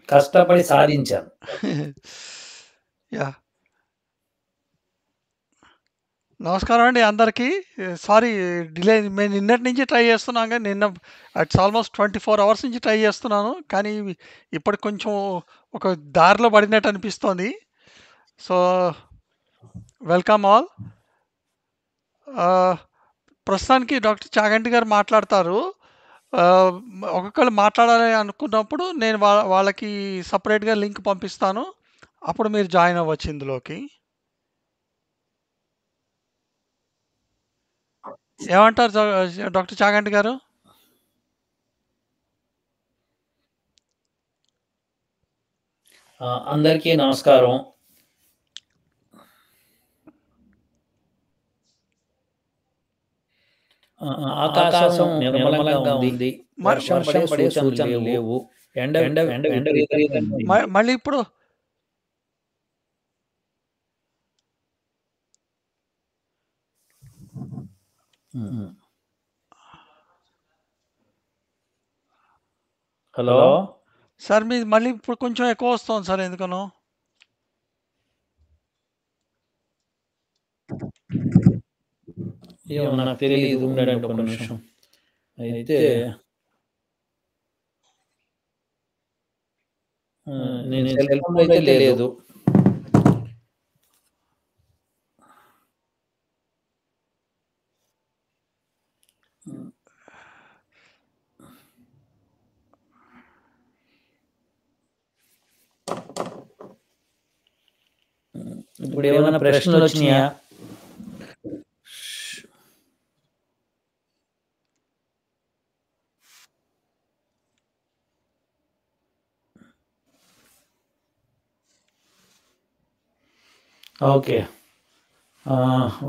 కష్టపడి సాధించాను. యాహ్! నమస్కారం అండి అందరికీ. సారీ డిలే మేము నిన్నటి నుంచి ట్రై చేస్తున్నాం గానీ ఇట్స్ ఆల్మోస్ట్ 24 అవర్స్ నుంచి ట్రై చేస్తున్నాను. కానీ ఇప్పటికి కొంచెం ఒక దారిలో పడినట్టు అనిపిస్తోంది. So, welcome all. ప్రస్తుతానికి డాక్టర్ చాగంటి గారు మాట్లాడతారు. ఒక్కొక్కళ్ళు మాట్లాడాలి అనుకున్నప్పుడు నేను వాళ్ళకి సెపరేట్‌గా లింక్ పంపిస్తాను. అప్పుడు మీరు జాయిన్ అవ్వచ్చు ఇందులోకి. ఏమంటారు డాక్టర్ చాగంటి గారు? అందరికీ నమస్కారం. ఆకాశం నిర్మలంగా ఉంది. వర్షం పడే సూచనలు లేవు. ఎండ విపరీతంగా ఉంది. మళ్ళీ ఇప్పుడు హలో! సార్ మీది మళ్ళీ ఇప్పుడు కొంచెం ఎక్కువ వస్తోంది సార్ ఎందుకనో. ఏమో నాకు తెలీదు. ఉండండి ఒక్క నిమిషం. అయితే నేను సెల్ ఫోన్‌లో అయితే లేదు. ఇప్పుడు ఏమైనా ప్రశ్నలు వచ్చినాయా? ఓకే.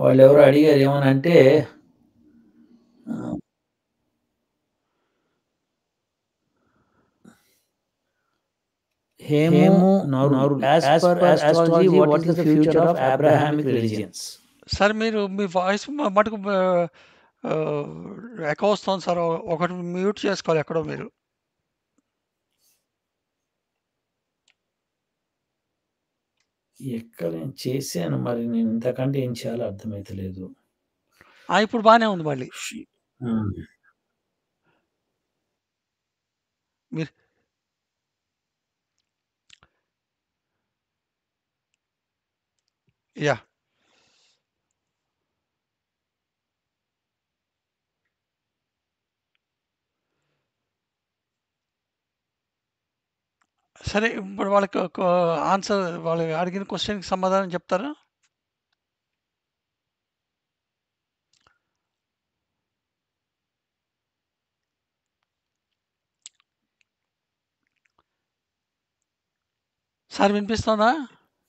వాళ్ళెవరో అడిగారు ఏమనంటే హేము నరుల్ as per astrology what is the future of Abrahamic religions? Sir మీరు మీ వాయిస్ మటుకు ఎక్కువ వస్తుంది సార్. ఒకటి మ్యూట్ చేసుకోవాలి ఎక్కడో మీరు. ఎక్కడ నేను చేశాను మరి నేను ఇంతకంటే ఏం చేయాలో అర్థమైతలేదు. ఇప్పుడు బానే ఉంది మళ్ళీ. మీరు యాహ్! సరే ఇప్పుడు వాళ్ళకి ఆన్సర్ వాళ్ళు అడిగిన క్వెషన్‌కి సమాధానం చెప్తారా? సార్ వినిపిస్తోందా?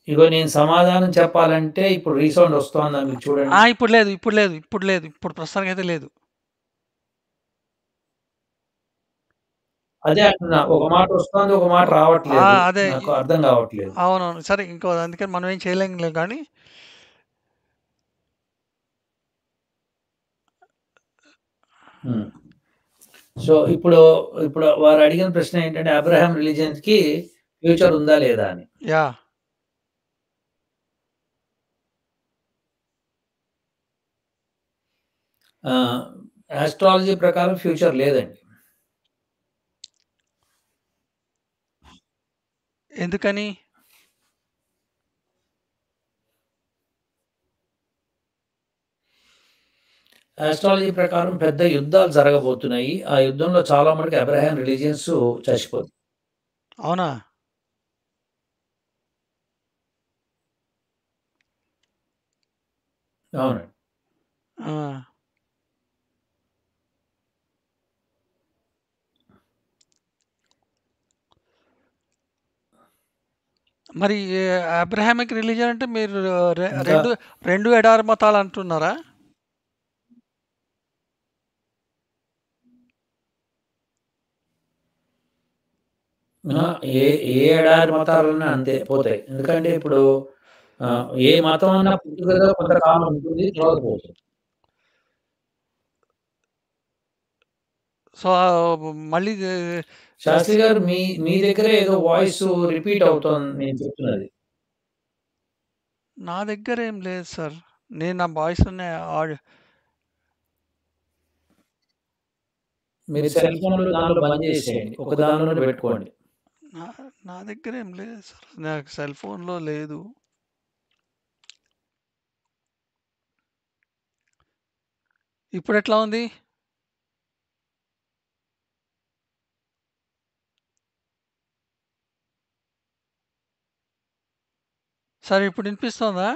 ఇగో నేను సమాధానం చెప్పాలంటే ఇప్పుడు రీసౌండ్ వస్తోందా మీరు చూడండి. ఇప్పుడు లేదు. ఇప్పుడు ప్రస్తుతానికైతే లేదు. అదే అంటున్నా. ఒక మాట వస్తోంది, ఒక మాట రావట్లేదు. అదే. నాకు అర్థం కావట్లేదు. అవునవును. సరే అందుకని మనం ఏం చేయలేంలే గానీ. సో, ఇప్పుడు వారు అడిగిన ప్రశ్న ఏంటంటే అబ్రహాం రిలిజియన్స్‌కి ఫ్యూచర్ ఉందా లేదా అని. యాహ్! ఆస్ట్రాలజీ ప్రకారం ఫ్యూచర్ లేదండి. ఎందుకని? ఆస్ట్రాలజీ ప్రకారం పెద్ద యుద్ధాలు జరగబోతున్నాయి. ఆ యుద్ధంలో చాలా మటుకు అబ్రహాం రిలిజియన్స్ చచ్చిపోతాయి. అవునా? అవునండి. ఆ! మరి అబ్రహామిక్ రిలిజియన్ అంటే మీరు ఇంకా 2 ఎడారి మతాలు అంటున్నారా? అహా! ఏ ఏ ఎడారి మతాలన్నా అంతే పోతాయి. ఎందుకంటే ఇప్పుడు ఏ మతం అన్నా పుట్టుకతో కొంతకాలం ఉంటుంది. తర్వాత పోతుంది. సో, మళ్ళీ శాస్త్రి గారు మీ దగ్గరే ఏదో వాయిస్ రిపీట్ అవుతోంది నేను చెప్తున్నది. నా దగ్గర ఏం లేదు సార్. నేను నా వాయిస్‌నే మీరు సెల్ ఫోన్‌లో దానిలో బంద్ చేసేయండి. ఒక దానిలోనే పెట్టుకోండి. నా నా దగ్గర ఏం లేదు సార్. నాకు సెల్ ఫోన్‌లో లేదు. ఇప్పుడెట్లా ఉంది? సార్ ఇప్పుడు వినిపిస్తోందా?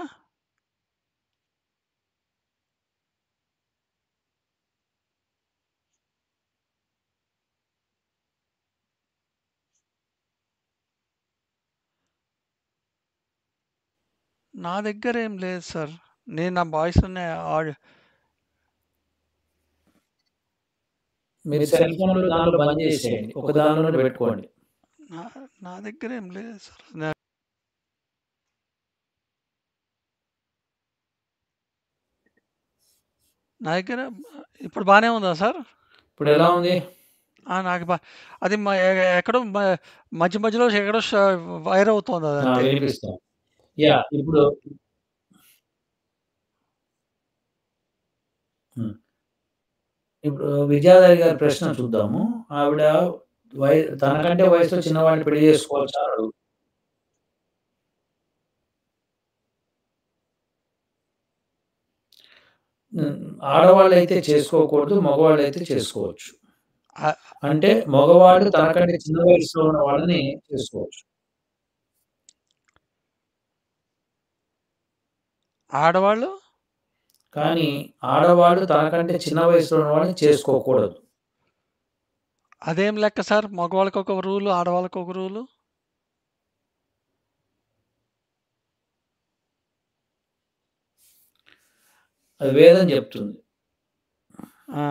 నా దగ్గర ఏం లేదు సార్. నేను నా వాయిస్‌నే మీరు సెల్ ఫోన్‌లో దానిలో బంద్ చేసేయండి. ఒక దానిలోనే పెట్టుకోండి. నా నా దగ్గర ఏం లేదు సార్. నా దగ్గర ఇప్పుడు బానే ఉందా సార్? ఇప్పుడు ఎలా ఉంది? నాకు అది ఎక్కడో మధ్య మధ్యలో ఎక్కడో వైర్ అవుతోంది అదంతే. వినిపిస్తుంది. యాహ్! ఇప్పుడు హ్మ్. ఇప్పుడు విద్యాధరి గారి ప్రశ్న చూద్దాము. ఆవిడ తనకంటే వయసులో చిన్నవాడిని పెళ్లి చేసుకోవచ్చా అని అడుగుతుంది. హ్మ్. ఆడవాళ్ళైతే చేసుకోకూడదు. మగవాళ్ళైతే చేసుకోవచ్చు. ఆహ్, అంటే మగవాడు తనకంటే చిన్న వయసులో ఉన్న వాళ్ళని చేసుకోవచ్చు. ఆడవాళ్ళు కానీ ఆడవాళ్ళు తనకంటే చిన్న వయసులో ఉన్న వాళ్ళని చేసుకోకూడదు. అదేం లెక్క సార్? మగవాళ్ళకొక రూలు, ఆడవాళ్ళకొక రూలు. అది వేదం చెప్తుంది. ఆ!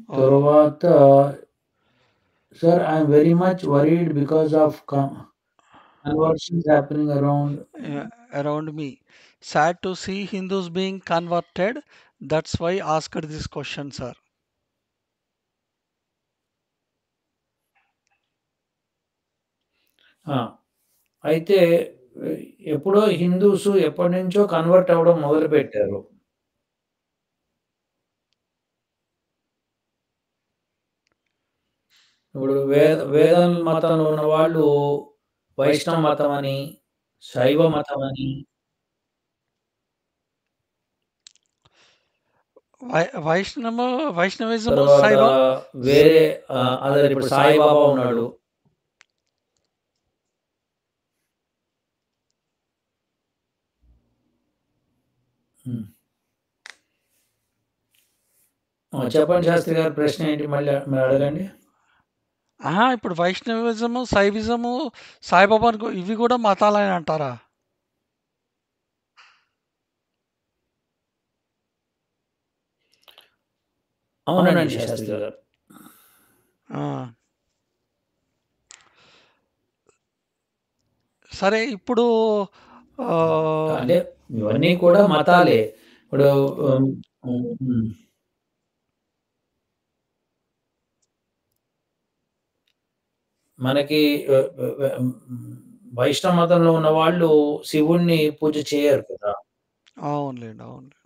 ఓహ్! తరువాత Sir, I am very much worried because of conversions happening around. Around me. Sad to see Hindus being converted. That's why asked this question, sir. ఆ! అయితే ఎప్పుడో హిందూస్ ఎప్పటినుంచో కన్వర్ట్ అవ్వడం మొదలుపెట్టారు. ఇప్పుడు వేదం మతంలో ఉన్న వాళ్ళు వైష్ణవ మతం అని, శైవ మతం అని, వైష్ణవిజము, తర్వాత శైవం. వేరే అదే ఇప్పుడు సాయిబాబా ఉన్నాడు. హ్మ్. చెప్పండి శాస్త్రి గారు ప్రశ్న ఏంటి మళ్ళీ మీరు అడగండి. ఇప్పుడు వైష్ణవిజము, శైవిజము, సాయిబాబా ఇవి కూడా మతాలని అంటారా? అవునండి శాస్త్రి గారు. ఆ! సరే ఇప్పుడు అంటే ఇవన్నీ కూడా మతాలే. ఇప్పుడు హ్మ్. హ్మ్. మనకి వైష్ణవ మతంలో ఉన్న వాళ్ళు శివుడిని పూజ చేయరు కదా! అవునులెండి. అవునులెండి.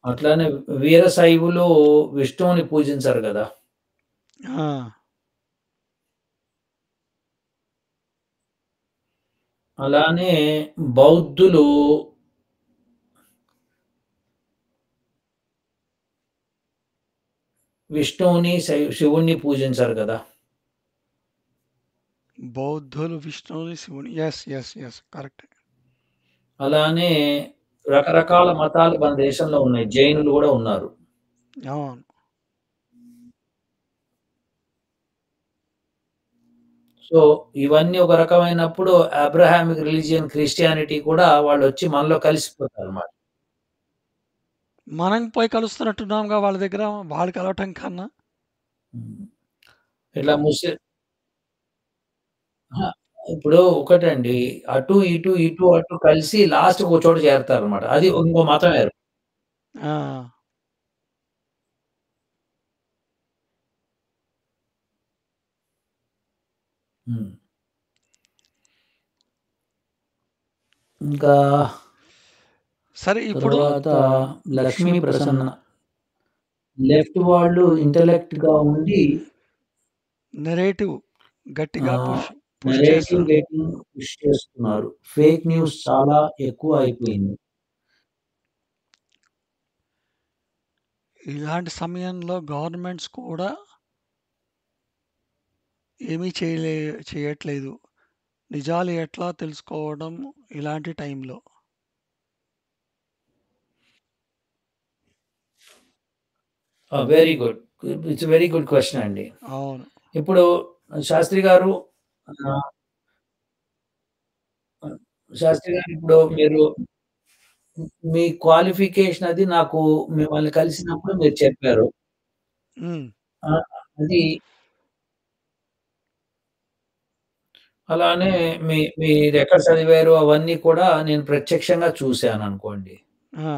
అట్లానే వీరశైవులు విష్ణువుని పూజించరు గదా! ఆ! అలానే బౌద్ధులు విష్ణువుని, శివుడిని పూజించరు గదా! బౌద్ధులు విష్ణువుని, శివుని. యెస్. కరెక్టే. అలానే రకరకాల మతాలు మన దేశంలో ఉన్నాయి. జైనులు గూడా ఉన్నారు. అవును. సో, ఇవన్నీ ఒక రకమైనప్పుడు అబ్రహామిక్ రిలిజియన్ క్రిస్టియానిటీ కూడా వాళ్ళొచ్చి మనలో కలిసిపోతారన్నమాట. మనం పోయి కలుస్తున్నట్టున్నాంగా వాళ్ళ దగ్గర. వాళ్ళు కలవటం కన్నా. హ్మ్. ఇట్లా అహా! ఇప్పుడు ఒకటండి. అటు, ఇటు, ఇటు, అటు కలిసి లాస్ట్‌కి ఒక చోట చేరతారనమాట. అది ఇంకో మతం వేరు. ఆ! హ్మ్. ఇంకా సరే ఇప్పుడు తర్వాత లక్ష్మీ ప్రసన్న. లెఫ్ట్ వాళ్ళు ఇంటలెక్ట్‌గా ఉండి నెరేటివ్ గట్టిగా ఆహ్, పుష్ నరేటివ్ చేస్తారు. గెటింగ్ పుష్ చేస్తున్నారు. ఫేక్ న్యూస్ చాలా ఎక్కువ అయిపోయింది. ఇలాంటి సమయంలో గవర్నమెంట్స్ కూడా ఏమీ చేయట్లేదు. నిజాలు ఎట్లా తెలుసుకోవడం ఇలాంటి టైంలో? Very good. It's very good question అండి. అవును. ఇప్పుడు శాస్త్రి గారు ఆహ్, శాస్త్రి గారు ఇప్పుడు మీరు మీ క్వాలిఫికేషన్ అది నాకు మిమ్మల్ని కలిసినప్పుడు మీరు చెప్పారు. హ్మ్. ఆ! అది అలానే మీరెక్కడ చదివారు అవన్నీ కూడా నేను ప్రత్యక్షంగా చూసాననుకోండి. ఆ!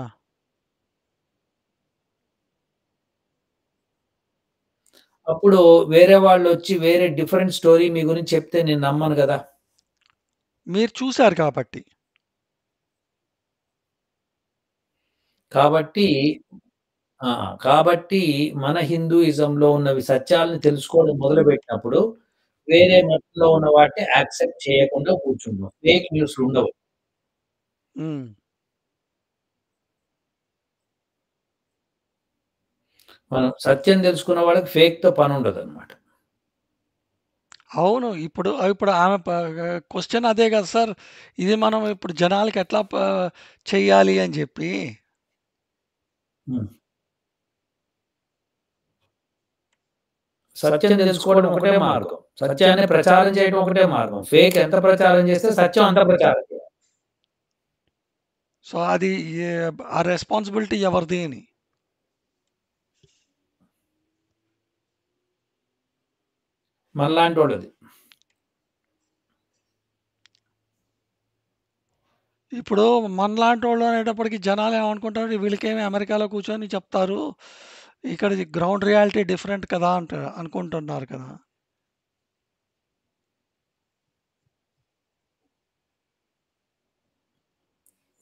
అప్పుడు వేరే వాళ్ళొచ్చి వేరే డిఫరెంట్ స్టోరీ మీ గురించి చెప్తే నేను నమ్మను గదా! మీరు చూసారు కాబట్టి. కాబట్టి ఆ! కాబట్టి మన హిందూయిజంలో ఉన్నవి సత్యాలను తెలుసుకోవడం మొదలుపెట్టినప్పుడు వేరే మతంలో ఉన్న వాటిని యాక్సెప్ట్ చేయకుండా కూర్చుంటాం. ఫేక్ న్యూస్‌లుండవు. హ్మ్. మనం సత్యం తెలుసుకున్న వాళ్ళకి ఫేక్‌తో పనుండదనమాట. అవును. ఇప్పుడు ఆమె క్వెషన్ అదే గదా సార్! ఇది మనం ఇప్పుడు జనాలకి ఎట్లా చెయ్యాలి అని జెప్పి. హ్మ్. సత్యం తెలుసుకోవడం ఒకటే మార్గం. సత్యాన్ని ప్రచారం చేయడం ఒకటే మార్గం. ఫేక్ ఎంత ప్రచారం చేస్తే సత్యం అంత ప్రచారం చేయాలి. సో, అది ఏ ఆ రెస్పాన్సిబిలిటీ ఎవరిది అని. మనలాంటోళ్ళది. ఇప్పుడు మనలాంటోళ్ళు అనేటప్పటికి జనాలేమనుకుంటారు, వీళ్ళకేమి అమెరికాలో కూర్చొని చెప్తారు. ఇక్కడ గ్రౌండ్ రియాలిటీ డిఫరెంట్ కదా! అనుకుంటున్నారు కదా!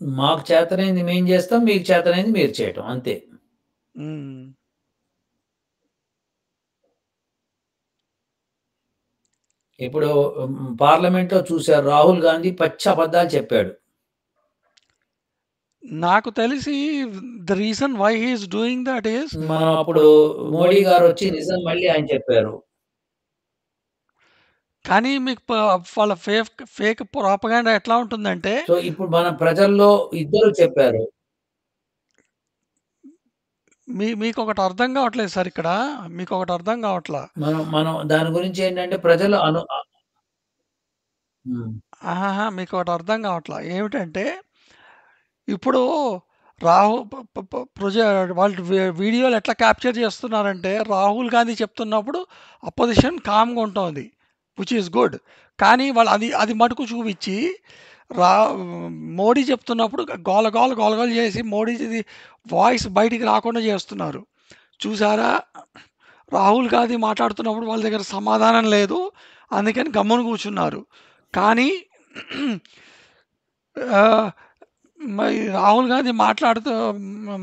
మాకు చేతనైంది మేము చేస్తాం. మీకు చేతనైంది మీరు చేయటం అంతే. హ్మ్. ఇప్పుడు పార్లమెంట్‌లో చూసారు రాహుల్ గాంధీ పచ్చి అబద్దాలు చెప్పాడు. నాకు తెలిసి the reason why he is doing that is మనం అప్పుడు మోడీ గారొచ్చి నిజం మళ్ళీ ఆయన చెప్పారు. కానీ మీకు వాళ్ళ ఫేక్ ప్రొపగండా ఎట్లా ఉంటుందంటే, సో, ఇప్పుడు మన ప్రజల్లో ఇద్దరు చెప్పారు. మీకొకటి అర్థం కావట్లేదు సార్ ఇక్కడ. మీకొకటి అర్థం కావట్లా. మనం మనం దాని గురించి ఏంటంటే ప్రజలు హ్మ్. ఆహాహా! మీకొకటి అర్థం కావట్లా. ఏమిటంటే, ఇప్పుడు రాహు ప ప ప ప్రొజె వాళ్ళు వీడియోలు ఎట్లా క్యాప్చర్ చేస్తున్నారంటే, రాహుల్ గాంధీ చెప్తున్నప్పుడు అపోజిషన్ కామ్‌గా ఉంటోంది. Which is good. కానీ వాళ్ళు అది అది మటుకు చూపించి, రా మోడీ చెప్తున్నప్పుడు గోల గోల గోల గోల చేసి మోడీది వాయిస్ బయటికి రాకుండా చేస్తున్నారు. చూసారా? రాహుల్ గాంధీ మాట్లాడుతున్నప్పుడు వాళ్ళ దగ్గర సమాధానం లేదు. అందుకని గమ్మున కూర్చున్నారు. కానీ ఆహ్, మరి రాహుల్ గాంధీ మాట్లాడుతూ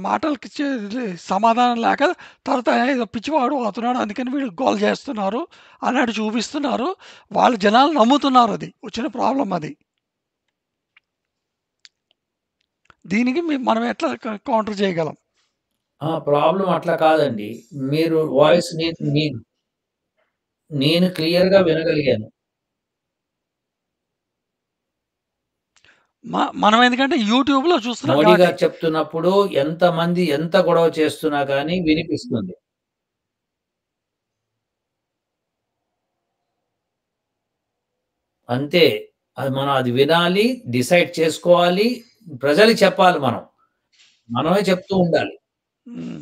మాటలకి సమాధానం లేక తర్వాత ఏదో పిచ్చివాడు అవుతున్నాడు. అందుకని వీళ్ళు గోల చేస్తున్నారు అన్నట్టు చూపిస్తున్నారు. వాళ్ళు జనాలు నమ్ముతున్నారు అది. వచ్చిన ప్రాబ్లమ్ అది. దీనికి మనం ఎట్లా కౌంటర్ చేయగలం? ప్రాబ్లమ్ అట్లా కాదండి. మీరు వాయిస్ నేను క్లియర్‌గా వినగలిగాను. మనం ఎందుకంటే యూట్యూబ్‌లో చూస్తున్నాం మోడీ కాబట్టి. గారు చెప్తున్నప్పుడు ఎంతమంది ఎంత గొడవ చేస్తున్నా గాని వినిపిస్తుంది. అంతే. మనం అది వినాలి, డిసైడ్ చేసుకోవాలి, ప్రజలకి చెప్పాలి మనం. మనమే చెప్తూ ఉండాలి. హ్మ్.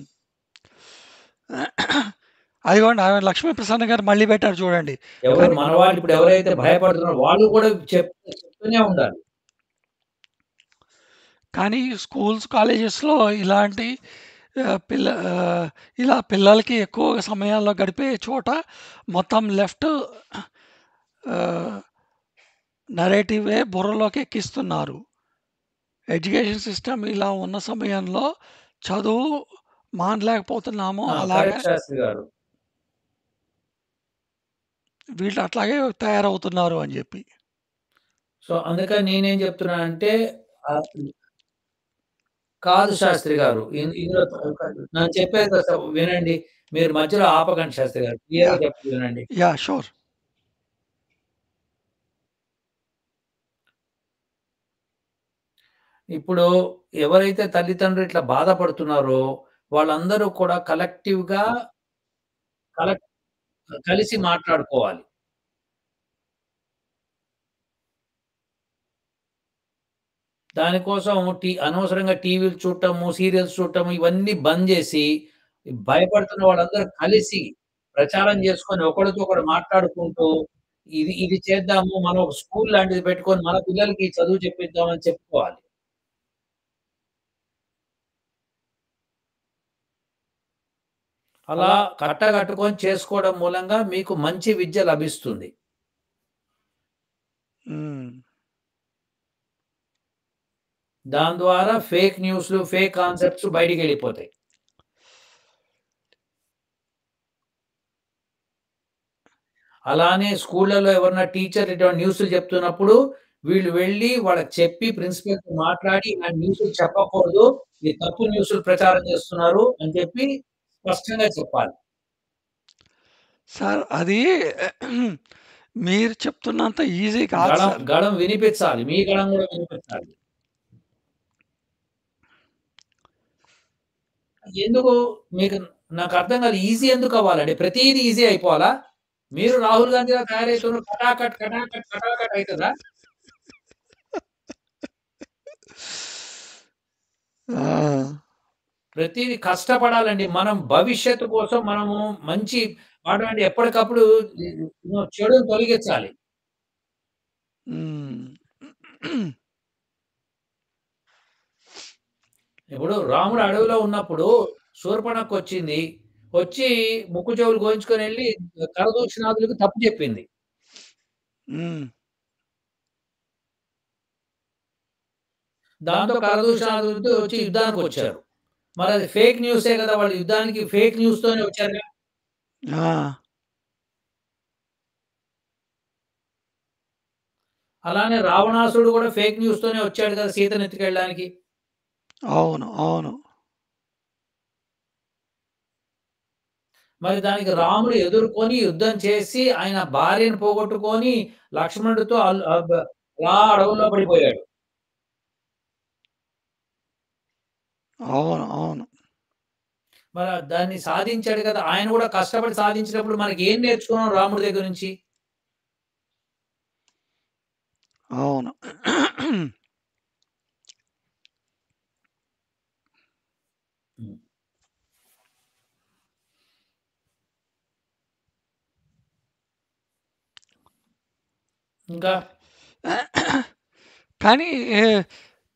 అదిగోండి ఆమె లక్ష్మీ ప్రసన్న గారు మళ్ళీ పెట్టారు చూడండి. ఎవరు కానీ మన వాళ్ళు ఇప్పుడు ఎవరైతే భయపడుతున్నారో వాళ్ళు కూడా చెప్తూనే ఉండాలి. కానీ స్కూల్స్, కాలేజెస్‌లో ఇలాంటి ఆహ్, పిల్ల ఆహ్, ఇలా పిల్లలకి ఎక్కువ సమయాల్లో గడిపే చోట మొత్తం లెఫ్ట్ ఆహ్, నరేటివే బుర్రలోకి ఎక్కిస్తున్నారు. ఎడ్యుకేషన్ సిస్టమ్ ఇలా ఉన్న సమయంలో చదువు మానలేకపోతున్నాము. ఆ! అలాగా కరెక్ట్ శాస్త్రి గారు. వీళ్ళు అట్లాగే తయారవుతున్నారు అని జెప్పి. సో, అందుకని నేనేం చెప్తున్నానంటే ఆహ్, కాదు శాస్త్రి గారు. ఇందులో నేను చెప్పేది కాస్త వినండి. మీరు మధ్యలో ఆపకండి శాస్త్రి గారు. క్లియర్‌గా యాహ్! చెప్తా వినండి. యాహ్! షూర్. ఇప్పుడు ఎవరైతే తల్లిదండ్రులు ఇట్లా బాధపడుతున్నారో వాళ్ళందరూ కూడా కలెక్టివ్‌గా కలెక్ట్ కలిసి మాట్లాడుకోవాలి. దానికోసం అనవసరంగా టీవీలు చూడటము, సీరియల్స్ చూడటము ఇవన్నీ బంద్ జేసి, భయపడుతున్న వాళ్ళందరూ కలిసి ప్రచారం జేసుకొని ఒకడితో ఒకడు మాట్లాడుకుంటూ, ఇది చేద్దాము. మనం ఒక స్కూల్ లాంటిది పెట్టుకొని మన పిల్లలకి చదువు చెప్పిద్దాం అని చెప్పుకోవాలి. అలా కట్టగట్టుకొని చేసుకోవడం మూలంగా మీకు మంచి విద్య లభిస్తుంది. హ్మ్. దాని ద్వారా ఫేక్ న్యూస్‌లు, ఫేక్ కాన్సెప్ట్స్ బయటికెళ్ళిపోతాయి. అలానే స్కూళ్ళలో ఎవరైనా టీచర్లు ఇటువంటి న్యూస్‌లు చెప్తున్నప్పుడు, వీళ్ళు వెళ్లి వాళ్ళకి చెప్పి ప్రిన్సిపల్‌తో మాట్లాడి, ఇలాంటి న్యూస్‌లు చెప్పకూడదు. ఇది తప్పు న్యూస్‌లు ప్రచారం చేస్తున్నారు అని చెప్పి స్పష్టంగా చెప్పాలి. సార్ అది మీరు చెప్తున్నంత ఈజీ కాదు గళం సార్. గళం వినిపించాలి. మీ గళం కూడా వినిపించాలి. ఎందుకు మీకు నాకర్థం కాదు. ఈజీ ఎందుకవ్వాలండి? ప్రతీది ఈజీ అయిపోవాలా? మీరు రాహుల్ గాంధీలా తయారైతున్నారు. ఖటాఖట్, ఖటాఖట్, ఖటాఖట్ అయితదా? ఆ! ప్రతీది కష్టపడాలండి. మనం భవిష్యత్తు కోసం మనము మంచి వాడమంటే ఎప్పటికప్పుడు చెడుని తొలగించాలి. హ్మ్. ఇప్పుడు రాముడు అడవిలో ఉన్నప్పుడు శూర్పణఖొచ్చింది. వచ్చి ముక్కు చెవులు కోయించుకొనెళ్ళి కరదూషణాదులకు తప్పు చెప్పింది. హ్మ్. దాంతో కరదూషణాదులతో వచ్చి యుద్ధానికొచ్చారు. మరది ఫేక్ న్యూసే గదా! వాళ్ళు యుద్ధానికి ఫేక్ న్యూస్‌తోనే వచ్చారుగా. ఆ! అలానే రావణాసురుడు గూడా ఫేక్ న్యూస్‌తోనే వచ్చాడు కదా! సీతను ఎత్తుకెళ్ళడానికి. అవును. అవును. మరి దానికి రాముడు ఎదుర్కొని యుద్ధం చేసి ఆయన భార్యను పోగొట్టుకొని లక్ష్మణుడితో అలా అడవుల్లో పడిపోయాడు. అవును. అవును. మరి దాన్ని సాధించాడు కదా! ఆయన కూడా కష్టపడి సాధించినప్పుడు మనకేం నేర్చుకున్నాం రాముడి దగ్గర నుంచి? అవును. హ్మ్. ఇంకా కానీ ఏ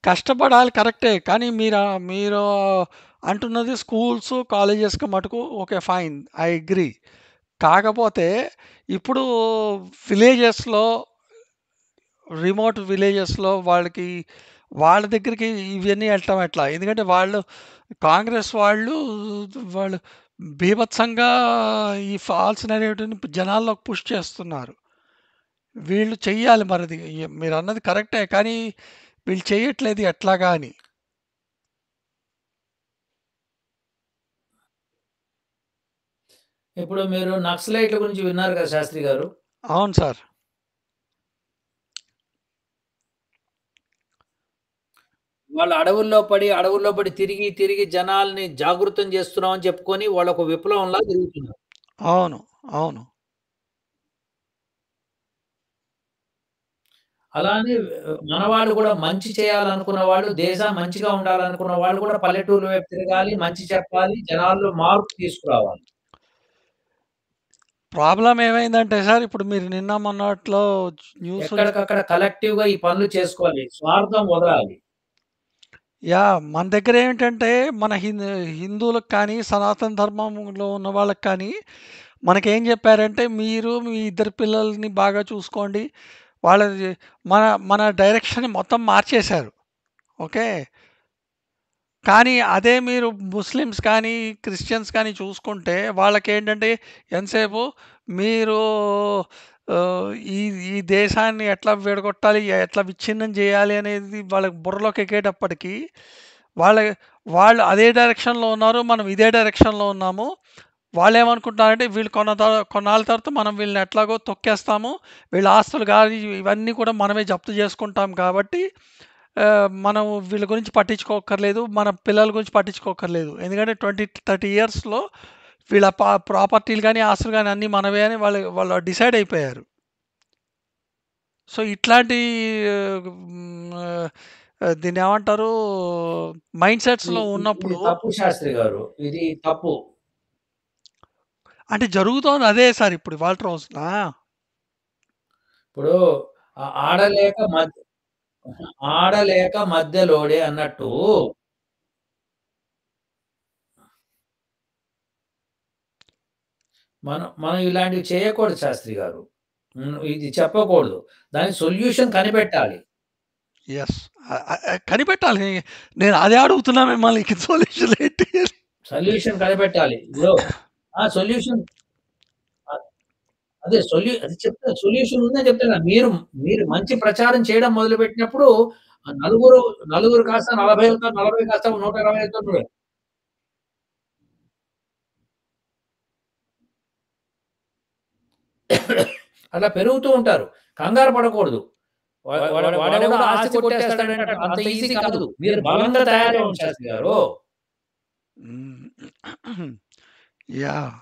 కష్టపడాలి కరెక్టే. కానీ మీరు అంటున్నది స్కూల్స్, కాలేజెస్‌కి మటుకు ఓకే. ఫైన్. I agree. కాకపోతే ఇప్పుడు విలేజెస్‌లో, రిమోట్ విలేజెస్‌లో వాళ్ళ దగ్గరికి ఇవన్నీ ఎళ్ళటం ఎట్లా? ఎందుకంటే కాంగ్రెస్ వాళ్ళు బీభత్సంగా ఈ ఫాల్స్ నేరేటివ్‌ని జనాల్లోకి పుష్ చేస్తున్నారు. వీళ్ళు చెయ్యాలి మరది. మీరన్నది కరెక్టే. కానీ వీళ్ళు చెయ్యట్లేదు ఎట్లాగా అని. ఇప్పుడు మీరు నక్సలైట్‌ల గురించి విన్నారు కదా! శాస్త్రి గారు. అవును సార్. వాళ్ళు అడవుల్లో పడి తిరిగి, తిరిగి జనాల్ని జాగృతం చేస్తున్నాం అని చెప్పుకొని వాళ్ళొక విప్లవంలా తిరుగుతున్నారు. అవును. అవును. అలానే మనవాళ్ళు కూడా మంచి చేయాలనుకున్న వాళ్ళు, దేశం మంచిగా ఉండాలనుకున్న వాళ్ళు కూడా పల్లెటూర్ల వైపు తిరగాలి, మంచి చెప్పాలి, జనాల్లో మార్పు తీసుకురావాలి. ప్రాబ్లమ్ ఏమైందంటే సార్, ఇప్పుడు మీరు నిన్న మొన్నట్లో న్యూస్‌లు ఎక్కడికక్కడ కలెక్టివ్‌గా ఈ పనులు చేసుకోవాలి. స్వార్థం వదలాలి. యాహ్! మన దగ్గరేంటంటే, మన హిందువులకు కానీ, సనాతన ధర్మంలో ఉన్న వాళ్ళకి కానీ, మనకేం జెప్పారంటే, మీరు మీ ఇద్దరు పిల్లల్ని బాగా చూసుకోండి. వాళ్ళది మన మన డైరెక్షన్‌ని మొత్తం మార్చేశారు. ఓకే. కానీ అదే మీరు ముస్లిమ్స్ కానీ, క్రిస్టియన్స్ కానీ చూసుకుంటే, వాళ్ళకేంటంటే ఎంతసేపు మీరు ఈ ఈ దేశాన్ని ఎట్లా విడగొట్టాలి, ఎట్లా విచ్ఛిన్నం చేయాలి అనేది వాళ్ళకి బుర్రలోకి ఎక్కేటప్పటికి, వాళ్ళ వాళ్ళు అదే డైరెక్షన్‌లో ఉన్నారు. మనం ఇదే డైరెక్షన్‌లో ఉన్నాము. వాళ్ళేమనుకుంటున్నారంటే వీళ్ళు కొన్నాళ్ళ తర్వాత మనం వీళ్ళని ఎట్లాగో తొక్కేస్తాము. వీళ్ళ ఆస్తులు గాని ఇవన్నీ కూడా మనమే జప్తు చేసుకుంటాం కాబట్టి మనం వీళ్ళ గురించి పట్టించుకోక్కర్లేదు. మన పిల్లల గురించి పట్టించుకోక్కర్లేదు. ఎందుకంటే 20, 30 ఇయర్స్‌లో వీళ్ళ ప్రాపర్టీలు గాని, ఆస్తులు గాని అన్నీ మనవే అని వాళ్ళు డిసైడ్ అయిపోయారు. సో, ఇట్లాంటి దీన్నేమంటారు మైండ్ సెట్స్‌లో ఇది ఉన్నప్పుడు తప్పు శాస్త్రి గారు. ఇది తప్పు. అంటే జరుగుతోంది అదే సార్ ఇప్పుడు ఇవాల్టి రోజున. ఇప్పుడు ఆడలేక ఆడలేక మధ్యలోడే అన్నట్టు మనం ఇలాంటివి చేయకూడదు శాస్త్రి గారు. ఇది చెప్పకూడదు. దానికి సొల్యూషన్ కనిపెట్టాలి. యెస్. కనిపెట్టాలి. నేను అదే అడుగుతున్నా మిమ్మల్ని సొల్యూషన్ ఏంటి అని. సొల్యూషన్ కనిపెట్టాలి. ఇప్పుడు సొల్యూషన్ అదే అది చెప్తా సొల్యూషన్ ఉందని చెప్తున్నా. మీరు మీరు మంచి ప్రచారం చేయడం మొదలుపెట్టినప్పుడు నలుగురు, నలుగురు కాస్త 40 అవుతారు. 40 కాస్త 120 అవుతారు. అలా పెరుగుతూ ఉంటారు. కంగారు పడకూడదు. వాడెవడో ఆస్తి కొట్టేస్తాడంటే అంత ఈజీ కాదు. మీరు బలంగా తయారవ్వండి శాస్త్రి గారు. హ్మ్. యాహ్!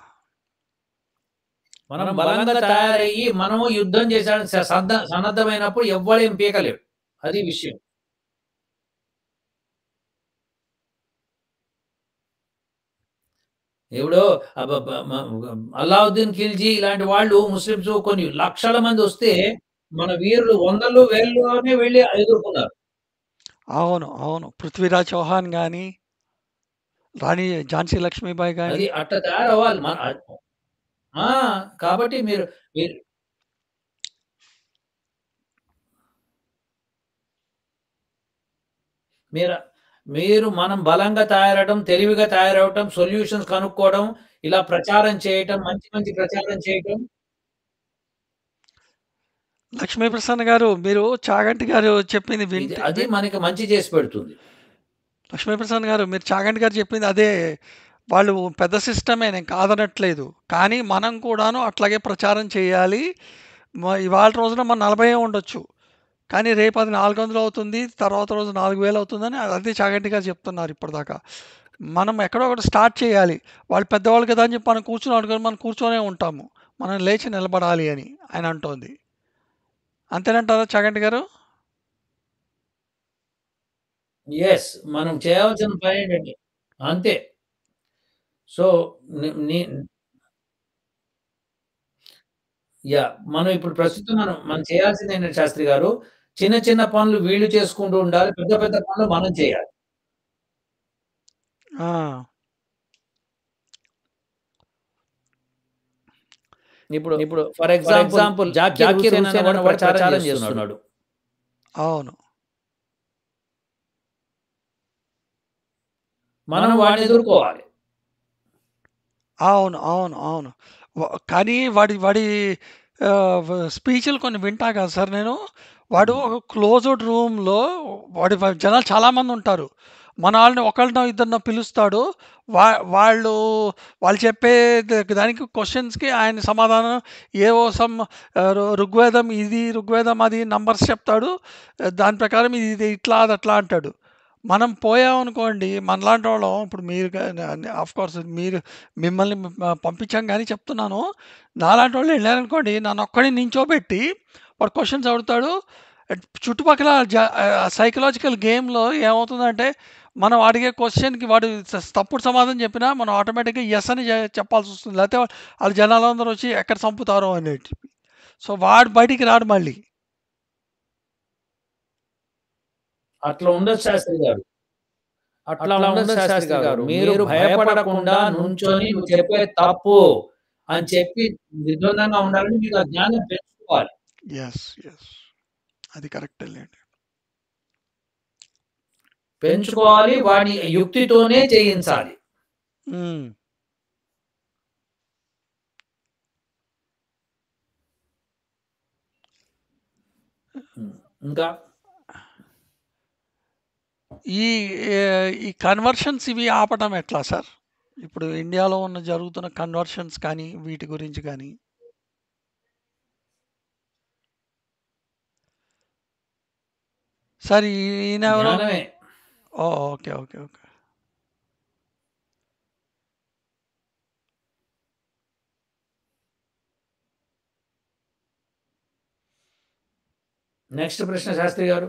మనం బలంగా తయారయ్యి మనము యుద్ధం చేసాడానికి సన్నద్ధమైనప్పుడు ఎవ్వడేం పీకలేడు. అది విషయం. ఇప్పుడు అల్లావుద్దీన్ ఖిల్జీ ఇలాంటి వాళ్ళు ముస్లిమ్స్ కొన్ని లక్షల మందొస్తే మన వీరులు వందల్లో, వేల్లోనే వెళ్లి ఎదుర్కొన్నారు. అవును. అవును. 'పృథ్వీరాజ్ చౌహాన్' గాని, రాణి 'ఝాన్సీ లక్ష్మీబాయి' గాని. అది అట్ట తయారవ్వాలి. ఆ! కాబట్టి మీరు మీరు మీరు మీరు మనం బలంగా తయారవ్వడం, తెలివిగా తయారవ్వటం, సొల్యూషన్స్ కనుక్కోవడం, ఇలా ప్రచారం చేయటం, మంచి మంచి ప్రచారం చేయటం. లక్ష్మీ ప్రసన్న గారు, మీరు చాగంటి గారు చెప్పింది అది మనకి మంచి చేసి పెడుతుంది. లక్ష్మీ ప్రసన్న గారు, మీరు చాగంటి గారు చెప్పింది అదే. వాళ్ళు పెద్ద సిస్టమే, నేను కాదనట్లేదు. కానీ మనం కూడాను అట్లాగే ప్రచారం చేయాలి. ఇవాల్టి రోజున మన 40 ఉండొచ్చు. కానీ రేపు అది 400 అవుతుంది. తర్వాత రోజు 4000 అవుతుందని అదే చాగంటి గారు చెప్తున్నారు ఇప్పటిదాకా. మనం ఎక్కడో ఒకటి స్టార్ట్ చేయాలి. వాళ్ళు పెద్దవాళ్ళు కదా అని చెప్పి మనం కూర్చున్నాం అనుకోండి, మనం కూర్చొనే ఉంటాము. మనం లేచి నిలబడాలి అని ఆయన అంటోంది. అంతేనంటారా చాగంటి గారు? యెస్. మనం చేయాల్సిన పనేంటంటే అంతే. సో, ని ని మనం ఇప్పుడు ప్రస్తుతం మనం చేయాల్సిందేంటంటే శాస్త్రి గారు, చిన్న చిన్న పనులు వీళ్ళు చేసుకుంటూ ఉండాలి. పెద్ద పెద్ద పనులు మనం చేయాలి. ఆ! ఇప్పుడు ఫర్ ఎగ్జాంపుల్ జాకీర్ హుసేన్ అనేవాడు ప్రచారం చేస్తున్నాడు. అవును. మనం వాడిని ఎదుర్కోవాలి. అవును. అవును. అవును. కానీ వాడి వాడి స్పీచ్‌లు కొన్ని వింటా కదా సార్ నేను. వాడు హ్మ్. ఒక క్లోజ్డ్ రూమ్‌లో జనాలు చాలామందుంటారు. మనోళ్ళని ఒకళ్ళనో ఇద్దరినో పిలుస్తాడు. వా వాళ్ళు వాళ్ళు చెప్పే దానికి క్వెషన్స్‌కి ఆయన సమాధానం ఏవో ఋగ్వేదం ఇది, ఋగ్వేదం అది నంబర్స్ చెప్తాడు. దాని ప్రకారం ఇది ఇట్లా, అది అట్లా అంటాడు. మనం పోయామనుకోండి, మనలాంటోళ్ళం ఇప్పుడు మీరు ఆఫ్‌కోర్స్ మిమ్మల్ని పంపించాం గానీ చెప్తున్నాను. నాలాంటోళ్ళు ఎళ్ళారనుకోండి, నన్నొక్కడిని నించోబెట్టి వాడు క్వెషన్స్ అడుగుతాడు. చుట్టుపక్కల సైకలాజికల్ గేమ్‌లో ఏమవుతుందంటే, మనం అడిగే క్వెషన్‌కి వాడు తప్పుడు సమాధానం చెప్పినా మనం ఆటోమేటిక్‌గా యెస్ అని చెప్పాల్సొస్తుంది. లేతే ఆళ్ళు జనాలందరూ వచ్చి ఎక్కడ చంపుతారో అనేటి. సో, వాడు బయటికి రాడు మళ్ళీ. అట్లా ఉండదు శాస్త్రి గారు. అట్లా ఉండదు శాస్త్రి గారు. మీరు భయపడకుండా నుంచొని నువ్వు చెప్పేది తప్పు అని చెప్పి నిర్ద్వందంగా ఉండాలని మీకు ఆ జ్ఞానం పెంచుకోవాలి. యెస్. యెస్. అది కరెక్టే లెండి. పెంచుకోవాలి. వాడిని యుక్తితోనే చేయించాలి. హ్మ్. హ్మ్. ఇంకా ఈ ఈ కన్వర్షన్స్ ఇవి ఆపటం ఎట్లా సార్? ఇప్పుడు ఇండియాలో ఉన్న జరుగుతున్న కన్వర్షన్స్ కానీ, వీటి గురించి గానీ? సార్ ఈయనెవరు? జ్ఞానమే. Oh! Okay. Okay. Okay. Next ప్రశ్న శాస్త్రి గారు.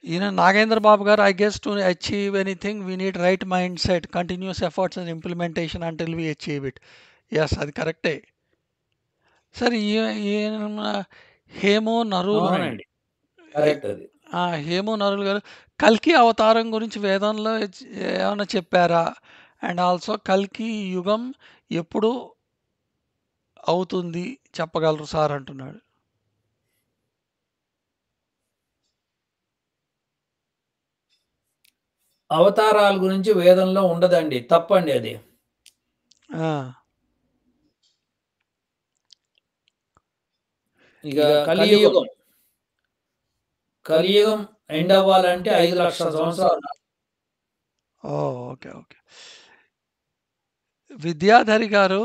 ఈయన Nagendra Babu garu, I guess to achieve anything we need right mind set, continuous efforts and implementation until we achieve it. Yes, అది కరెక్టే. సార్ ఈయన హేమో నరూల్. అవునండి. కరెక్ట్ అది. హేమో నరూల్ గారు కల్కి అవతారం గురించి వేదంలో ఏమన్నా చెప్పారా? అండ్ ఆల్సో కల్కి యుగం ఎప్పుడు అవుతుంది చెప్పగలరు సార్ అంటున్నాడు. అవతారాల గురించి వేదంలో ఉండదండి. తప్పండి అది. ఆ! ఇక కలియుగం. కలియుగం ఎండ్ అవ్వాలంటే 5,00,000 సంవత్సరాలు. ఓహ్! ఓకే. ఓకే. విద్యాధరి గారు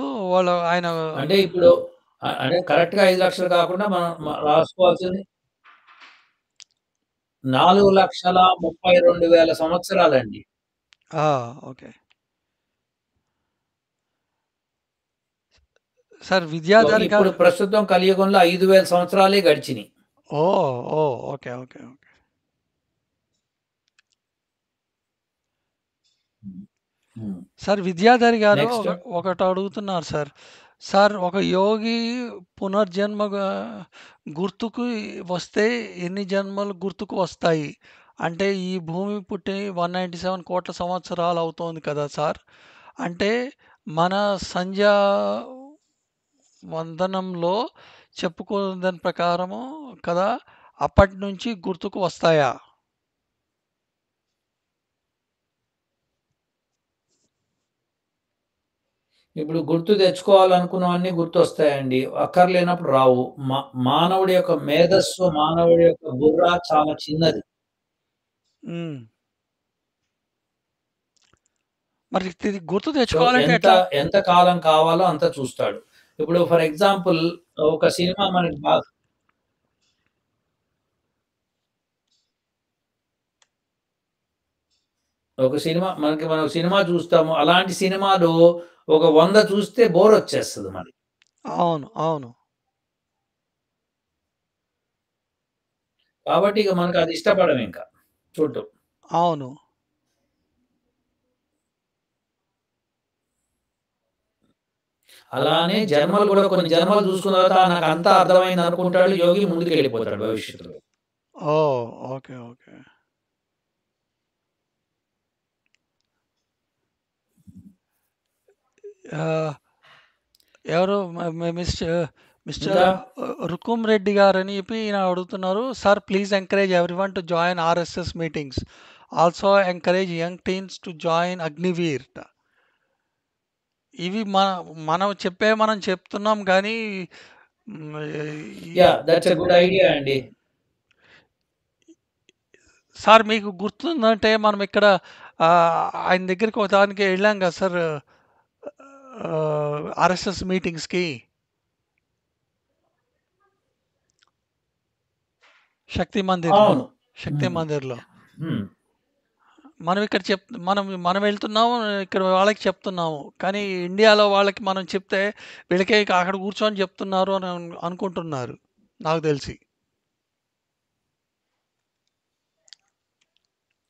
ఆయన అంటే ఇప్పుడు అంటే కరెక్ట్‌గా 5,00,000 కాకుండా మనం రాసుకోవాల్సింది 4,32,000 సంవత్సరాలండి. ఆ! ఓకే. సార్ విద్యాధర్ ఇప్పుడు గారు. ప్రస్తుతం కలియుగంలో 5,000 సంవత్సరాలే గడిచినియి. ఓహ్! ఓహ్! ఓకే. ఓకే. ఓకే. హ్మ్. హ్మ్. సార్ విద్యాధరి గారు నెక్స్ట్ ఒకటి అడుగుతున్నారు సార్. సార్ ఒక యోగి పునర్జన్మగా గుర్తుకు వస్తే ఎన్ని జన్మలు గుర్తుకు వస్తాయి? అంటే ఈ భూమి పుట్టి 197,00,00,000 సంవత్సరాలు అవుతోంది కదా సార్! అంటే మన సంధ్యా వందనంలో చెప్పుకున్న దాని ప్రకారము కదా! అప్పటినుంచి గుర్తుకు వస్తాయా? ఇప్పుడు గుర్తు తెచ్చుకోవాలనుకున్నవన్నీ గుర్తొస్తాయండి. అక్కర్లేనప్పుడు రావు. మానవుడి యొక్క మేధస్సు, మానవుడి యొక్క బుర్ర చాలా చిన్నది. హ్మ్. మరి ఇది గుర్తు సో, తెచ్చుకోవాలంటే ఎంత ఎట్లా? ఎంత కాలం కావాలో అంత చూస్తాడు. ఇప్పుడు ఫర్ ఎగ్జాంపుల్ ఒక సినిమా మనకి మనం సినిమా చూస్తాము. అలాంటి సినిమాలు ఒక 100 చూస్తే బోరొచ్చేస్తది మనకి. అవును. అవును. కాబట్టి ఇక మనకది ఇష్టపడమింక చూడటం. అవును. అలానే జన్మలు గూడా కొన్ని జన్మలు చూసుకున్న తర్వాత నాకంతా అర్థమైందనుకుంటాడు యోగి ముందుకెళ్ళిపోతాడు భవిష్యత్తులో. ఓహ్! ఓకే. ఓకే. ఆహ్, ఎవరు మిస్టర్ ఇంకా రుకుమ్ రెడ్డి గారని చెప్పి ఈయన అడుగుతున్నారు. Sir please encourage everyone to join RSS meetings. Also encourage young teens to join Agniveer. ఇవి మనం చెప్తున్నాం గానీ హ్మ్. ఈ దట్స్ ఎ గుడ్ ఐడియా అండి. సార్ మీకు గుర్తుందంటే మనం ఇక్కడ ఆయన దగ్గరికి ఒకదానికి వెళ్ళాం కదా సార్. ఆర్ఎస్ఎస్ మీటింగ్స్‌కి. శక్తి మందిర్‌లో. అవును. శక్తి హ్మ్. మందిర్‌లో. హ్మ్. మనం వెళ్తున్నాము. ఇక్కడ వాళ్ళకి చెప్తున్నాము. కానీ ఇండియాలో వాళ్ళకి మనం చెప్తే వీళ్ళకే అక్కడ కూర్చొని చెప్తున్నారు అని అనుకుంటున్నారు నాకు తెలిసి.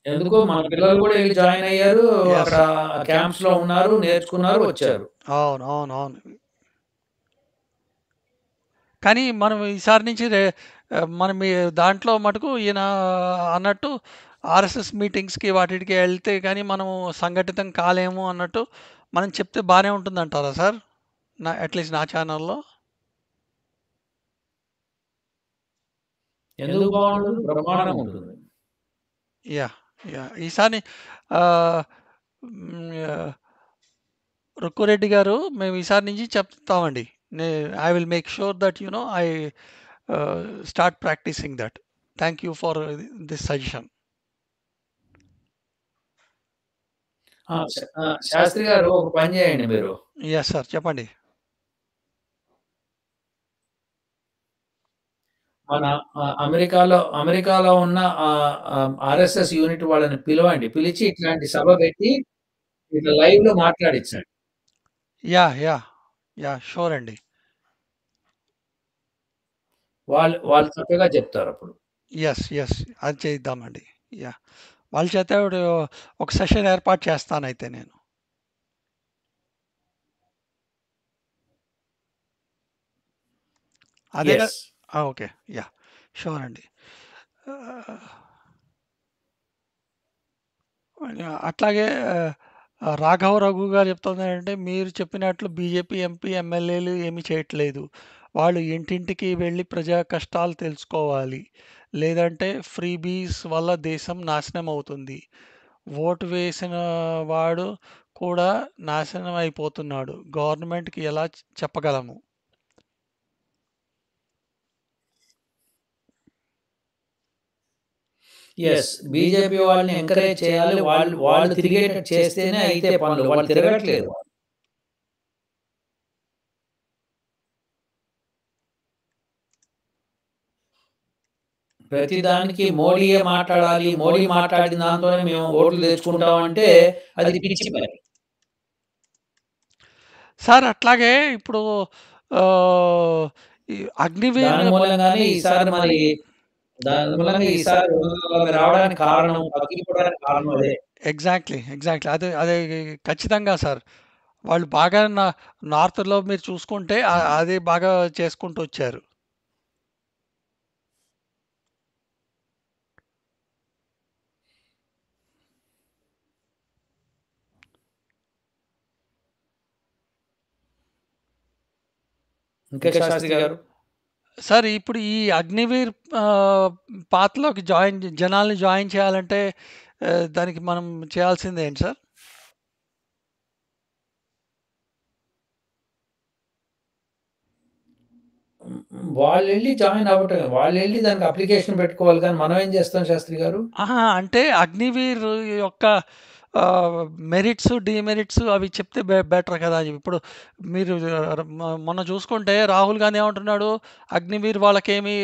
ఎందుకో మన పిల్లలు గూడా ఎళ్లి జాయిన్ అయ్యారు. అక్కడ యెస్. క్యాంప్స్‌లో ఉన్నారు, నేర్చుకున్నారు, వచ్చారు. అవును. అవునవును. కానీ మనం ఈసారి నుంచి మనం ఈ దాంట్లో మటుకు ఈయన అన్నట్టు ఆర్ఎస్ఎస్ మీటింగ్స్‌కి వాటికి వెళ్తే కానీ మనం సంఘటితం కాలేము అన్నట్టు మనం చెప్తే బానే ఉంటుందంటారా సార్? అట్‌లీస్ట్ నా ఛానెల్‌లో. ఎందుకు బావుండదు? బ్రహ్మాండంగా ఉంటుంది. యాహ్! యాహ్! ఈసారి ఆహ్, హ్మ్. యాహ్! రుక్కురెడ్డి గారు మేము ఈసారి నుంచి చెప్తామండి. నే I will make sure that I start practising that. Thank you for this suggestion. Shastri garu ఒక పని జేయండి మీరు. Yes sir. చెప్పండి. మన అమెరికాలో ఉన్న ఆర్ఎస్ఎస్ యూనిట్ వాళ్ళని పిలవండి. పిలిచి ఇట్లాంటి సభ పెట్టి ఇట్లా లైవ్‌లో మాట్లాడిచ్చండి. యాహ్! యాహ్! యాహ్! షూర్ అండి. వాళ్ళు చక్కగా చెప్తారప్పుడు. యెస్. యెస్. అది చేద్దామండి. యాహ్! వాళ్ళ చేత ఇప్పుడు ఒక సెషన్ ఏర్పాటు చేస్తానయితే నేను. అదేగా యెస్. ఓకే. యాహ్! షూర్ అండి. ఆహ్, అట్లాగే రాఘవ రఘు గారు చెప్తుందేంటంటే, మీరు చెప్పినట్లు బీజేపీ ఎంపీ, ఎమ్మెల్యేలు ఏమి చేయట్లేదు. వాళ్ళు ఇంటింటికి వెళ్లి ప్రజా కష్టాలు తెలుసుకోవాలి. లేదంటే ఫ్రీబీస్ వల్ల దేశం నాశనం అవుతుంది. ఓటు వేసిన వాడు కూడా నాశనం అయిపోతున్నాడు. గవర్నమెంట్‌కి ఎలా చెప్పగలము? యెస్. బీజేపీ వాళ్ళని ఎంకరేజ్ చేయాలి. వాళ్ళు వాళ్ళు తిరిగేటట్టు చేస్తేనే అయితాయి పనులు. వాళ్ళు తిరగట్లేదు. ప్రతి దానికి మోడీయే మాట్లాడాలి. మోడీ మాట్లాడిన దాంతోనే మేము ఓట్లు తెచ్చుకుంటాం అంటే అది పిచ్చి పని. సార్ అట్లాగే ఇప్పుడు ఆహ్, ఈ అగ్నివీర్ దాని మూలంగానే ఈసారి మరి దాని మూలంగా ఈసారి 240 రావడానికి కారణం, తగ్గిపోవడానికి కారణం అదే. ఎగ్జాక్ట్‌లీ. ఎగ్జాక్ట్‌లీ. అదే ఖచ్చితంగా సార్. వాళ్ళు బాగా నార్త్‌లో మీరు చూసుకుంటే అది బాగా చేసుకుంటూ వచ్చారు. ఇంకా శాస్త్రి గారు? సార్ ఇప్పుడు ఈ అగ్నివీర్ ఆహ్, పాత్‌లోకి జనాల్ని జాయిన్ చేయాలంటే దానికి మనం చేయాల్సిందేంటి సార్? వాళ్ళెళ్లి జాయిన్ అవ్వటమే. వాళ్ళెళ్లి దానికి అప్లికేషన్ పెట్టుకోవాలి గానీ మనం ఏం చేస్తాం శాస్త్రి గారు? అహా! అంటే అగ్నివీర్ యొక్క మెరిట్స్, డీమెరిట్స్ అవి చెప్తే బెటర్ కదా! ఇప్పుడు మీరు మొన్న చూసుకుంటే రాహుల్ గాంధీ ఏమంటున్నాడు? అగ్నివీర్ వాళ్ళకేమి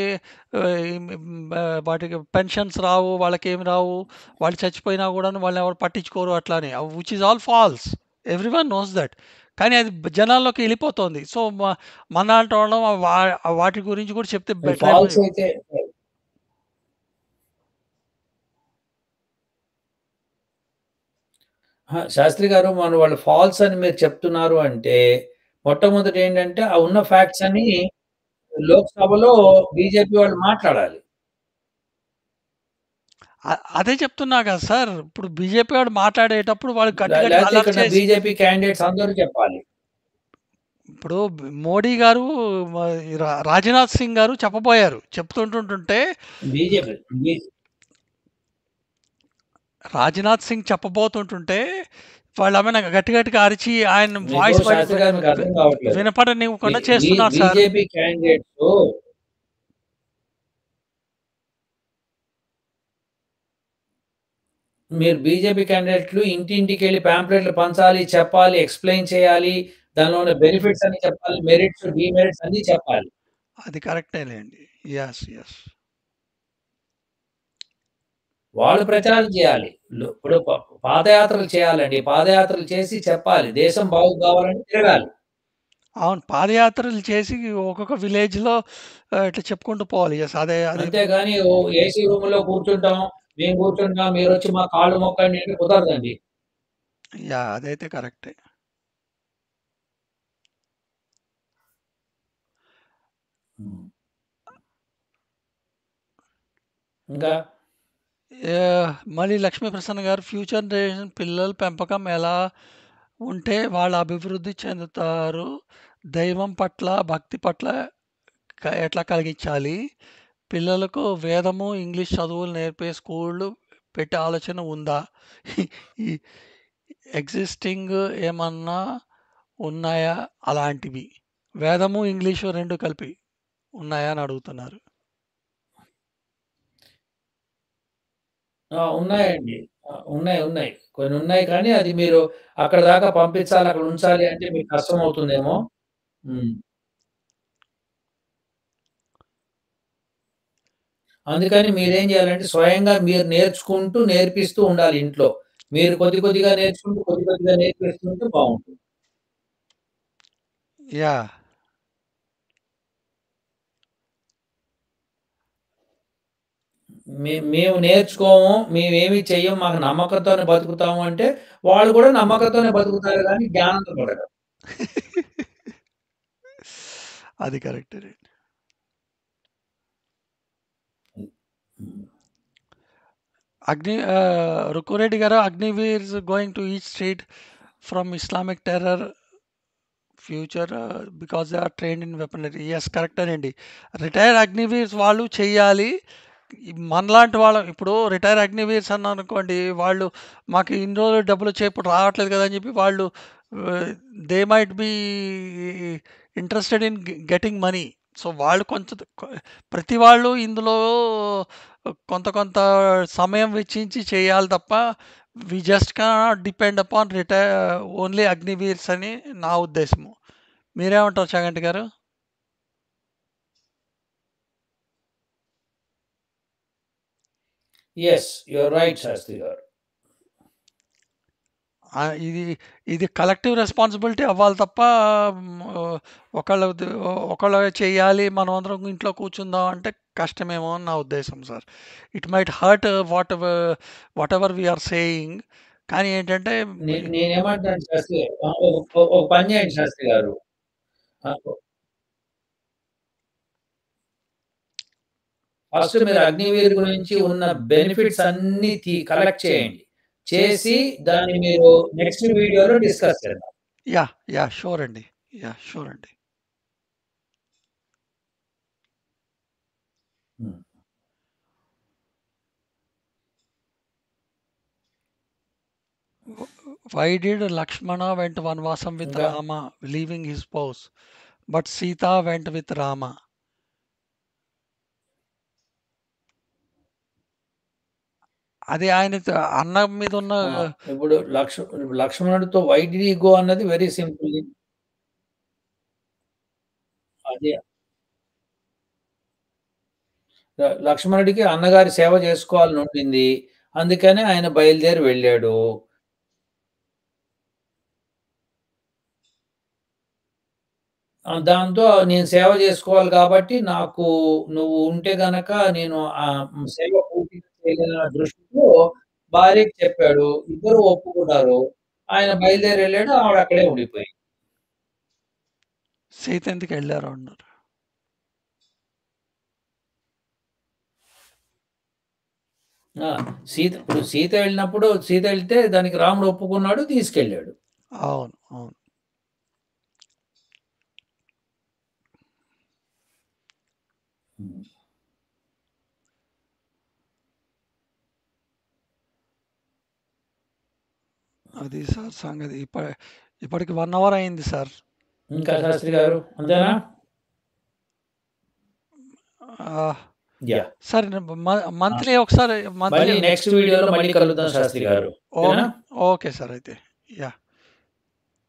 వాటికి పెన్షన్స్ రావు, వాళ్ళకేమి రావు. వాళ్ళు చచ్చిపోయినా గూడాను వాళ్ళనెవరు పట్టించుకోరు అట్లా అని. Which is all false. Everyone knows that. కానీ అది జనాల్లోకి ఎళ్ళిపోతోంది. సో, మనాంటోళ్ళం వాటి గురించి కూడా చెప్తే అది బెటరేమో. ఫాల్స్ అయితే అహా! శాస్త్రి గారు వాళ్ళు ఫాల్స్ అని మీరు చెప్తున్నారు అంటే, మొట్టమొదట ఏంటంటే, ఆ ఉన్న ఫ్యాక్ట్స్ అన్ని లోక్‌సభలో బీజేపీ వాళ్ళు మాట్లాడాలి. అదే చెప్తున్నా కదా సార్. ఇప్పుడు బీజేపీ వాడు మాట్లాడేటప్పుడు వాళ్ళు గట్టి గట్టిగా లేతే అల్లరి ఇక్కడ చేసి బీజేపీ క్యాండిడేట్స్ అందరూ చెప్పాలి. ఇప్పుడు మోడీ గారు మ రాజ్‌నాథ్ సింగ్ గారు చెప్పబోయారు. చెప్తుంటుంటుంటే బీజేపీ బీ రాజ్‌నాథ్ సింగ్ చెప్పబోతుంటుంటే వాళ్ళేమైనా గట్టి గట్టిగా అరిచి ఆయన మీకు వాయిస్ శాస్త్రి గారు మీకు వి అర్థం కావట్లేదు. బి వినపడనివ్వకుండా బి చేస్తున్నారు సార్. బీజేపీ క్యాండిడేట్సు మీరు బీజేపీ క్యాండిడేట్‌లు ఇంటింటికెళ్ళి పాంప్లెట్‌లు పంచాలి, చెప్పాలి, ఎక్స్‌ప్లెయిన్ చేయాలి. దానిలో ఉన్న బెనిఫిట్స్ అన్ని చెప్పాలి. మెరిట్స్, డీమెరిట్స్ అన్నీ చెప్పాలి. అది కరెక్టేలెండి. యెస్. యెస్. వాళ్ళు ప్రచారం చేయాలి. ఇప్పుడు పాదయాత్రలు చేయాలండి. పాదయాత్రలు చేసి చెప్పాలి. దేశం బాగు కావాలంటే తిరగాలి. అవును. పాదయాత్రలు చేసి ఒక్కొక్క విలేజ్‌లో ఇట్లా చెప్పుకుంటూ పోవాలి. యెస్. అదే అది అంతేగాని ఏసీ రూమ్‌లో కూర్చుంటాం. మేము కూర్చుంటాం. మీరొచ్చి మా కాళ్ళు మొక్కండి అంటే కుదరదండి. యాహ్! అదైతే కరెక్టే. హ్మ్. ఇంకా మళ్ళీ లక్ష్మీప్రసన్న గారు ఫ్యూచర్ జనరేషన్ పిల్లల పెంపకం ఎలా ఉంటే వాళ్ళు అభివృద్ధి చెందుతారు? దైవం పట్ల, భక్తి పట్ల ఎట్లా కలిగించాలి? పిల్లలకు వేదము, ఇంగ్లీష్ చదువులు నేర్పే స్కూళ్ళు పెట్టే ఆలోచన ఉందా? ఈ ఎగ్జిస్టింగ్ ఏమన్నా ఉన్నాయా అలాంటివి? వేదము, ఇంగ్లీషు 2 కలిపి ఉన్నాయా అని అడుగుతున్నారు. ఉన్నాయండి. ఉన్నాయి. ఉన్నాయి. కొన్నున్నాయి కానీ అది మీరు అక్కడి దాకా పంపించాలి, అక్కడ ఉంచాలి అంటే మీకు కష్టమవుతుందేమో. హ్మ్. అందుకని మీరేం జేయాలంటే స్వయంగా మీరు నేర్చుకుంటూ, నేర్పిస్తూ ఉండాలి ఇంట్లో. మీరు కొద్ది కొద్దిగా నేర్చుకుంటూ, కొద్ది కొద్దిగా నేర్పిస్తుంటే బావుంటుంది. యాహ్! మేము నేర్చుకోము, మేమేమి చెయ్యం, మాకు నమ్మకంతోనే బతుకుతాము అంటే, వాళ్ళు కూడా నమ్మకంతోనే బతుకుతారు గానీ జ్ఞానంతో బతకరు. అది కరెక్టేనండి. హ్మ్. Rukkureddy garu 'Agniveer is going to each state from Islamic terror future because they are trained in weaponry.' Yes కరెక్టేనండి. రిటైర్డ్ అగ్నివీర్స్ వాళ్ళు చెయ్యాలి. మనలాంటి వాళ్ళం ఇప్పుడు రిటైర్ అగ్నివీర్స్ అన్నారనుకోండి, వాళ్ళు మాకు ఇన్ని రోజులు డబ్బులొచ్చాయి ఇప్పుడు రావట్లేదు కదా! అని చెప్పి వాళ్ళు they might be interested in getting money. So, వాళ్ళు కొంచెం ప్రతి వాళ్ళు ఇందులో కొంత కొంత సమయం వెచ్చించి చేయాలి తప్ప, we just cannot depend upon only Agniveers అని నా ఉద్దేశము. మీరేమంటారు Chaganti garu? Yes. You are right Shastri garu. ఇది ఇది కలెక్టివ్ రెస్పాన్సిబిలిటీ అవ్వాలి తప్ప హ్మ్, ఒకళ్ళది ఒకళ్ళే చేయాలి, మనమందరం ఇంట్లో కూర్చుందాం అంటే కష్టమేమో అని నా ఉద్దేశం sir. It might hurt whatever we are saying. కానీ ఏంటంటే నేనేమంటాను శాస్త్రి గారు ఒక పని చేయండి శాస్త్రి గారు. ఆహ్, ఫస్ట్ మీరు అగ్నివీర్ గురించి ఉన్న బెనిఫిట్స్ అన్నీ కలెక్ట్ చేయండి. చేసి దాన్ని మీరు నెక్స్ట్ వీడియోలో డిస్కస్ చేద్దాం. యాహ్! యాహ్! షూర్ అండి. యాహ్! షూర్ అండి. Hmm. Why did Lakshmana went vanavasam with ఇంకా Rama leaving his spouse but Sita went with Rama? అది ఆయన అన్న మీద ఉన్న ఆ! ఇప్పుడు లక్ష్మణుడితో వై డిడ్ హి గో అన్నది వెరీ సింపుల్. అది లక్ష్మణుడికి అన్నగారి సేవ చేసుకోవాలని ఉండింది. అందుకనే ఆయన బయలుదేరి వెళ్ళాడు. దాంతో నేను సేవ జేసుకోవాలి గాబట్టి, నువ్వు ఉంటే గనక నేను సేవ పూర్తిగా చేయగలనన్న దృష్టితో భార్యకి చెప్పాడు. ఇద్దరు ఒప్పుకున్నారు. ఆయన బయలుదేరెళ్ళాడు. ఆవిడ అక్కడే ఉండిపోయింది. సీత ఎందుకెళ్లారు అన్నారు. ఆ! సీత వెళ్ళినప్పుడు సీత ఎళ్తే దానికి రాముడు ఒప్పుకున్నాడు. తీసుకెళ్ళాడు. అవును. అవును. హ్మ్. అది సార్ సంగతి. ఇప్పటికి 1 అవర్ అయింది సార్. ఇంకా శాస్త్రి గారు అంతేనా? ఆహ్, యాహ్! సరే ఆ! మంత్లీ ఒకసారి మంత్లీ మళ్ళీ నెక్స్ట్ వీడియోలో మళ్ళీ కలుద్దాం శాస్త్రి గారు. ఓకేనా? ఓకే. ఓకే సార్ అయితే. యాహ్!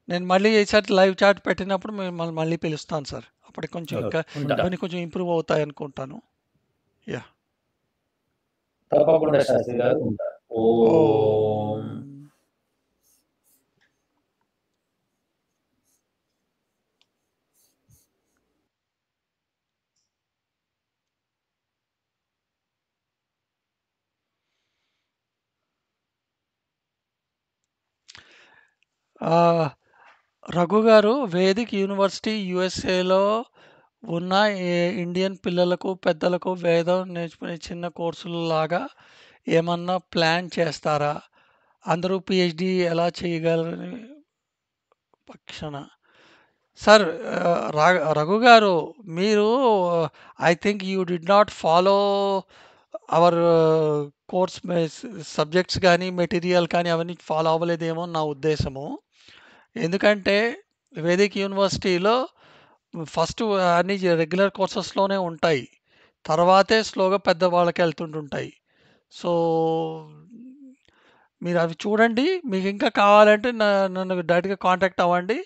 నేను మళ్ళీ ఈసారి లైవ్ చాట్ పెట్టినప్పుడు మిమ్మల్ని మళ్ళీ పిలుస్తాను సార్. అప్పటికి కొంచెం ఓకే. ఇంకా ఉంటా. ఇవన్నీ కొంచెం ఇంప్రూవ్ అవుతాయనుకుంటాను. యాహ్! తప్పకుండా శాస్త్రి గారు ఉంటారు. ఓం. ఓం. రఘు గారు, వేదిక్ యూనివర్సిటీ యూఎస్ఏలో ఉన్న ఇండియన్ పిల్లలకు, పెద్దలకు వేదం నేర్చుకునే చిన్న కోర్సులు లాగా ఏమన్నా ప్లాన్ చేస్తారా? అందరూ పీహెచ్‌డీ ఎలా చేయగలరని పక్షాన. సార్, రఘు గారు, మీరు I think you did not follow our course subjects కానీ, మెటీరియల్ కానీ అవన్నీ ఫాలో అవ్వలేదేమో నా ఉద్దేశము. ఎందుకంటే వేదిక్ యూనివర్సిటీలో ఫస్ట్ అన్ని రెగ్యులర్ కోర్సెస్లోనే ఉంటాయి. తర్వాతే స్లోగా పెద్దవాళ్ళకి వెళ్తుంటుంటాయి. సో మీరు అవి చూడండి. మీకు ఇంకా కావాలంటే నన్ను డైరెక్ట్గా కాంటాక్ట్ అవ్వండి.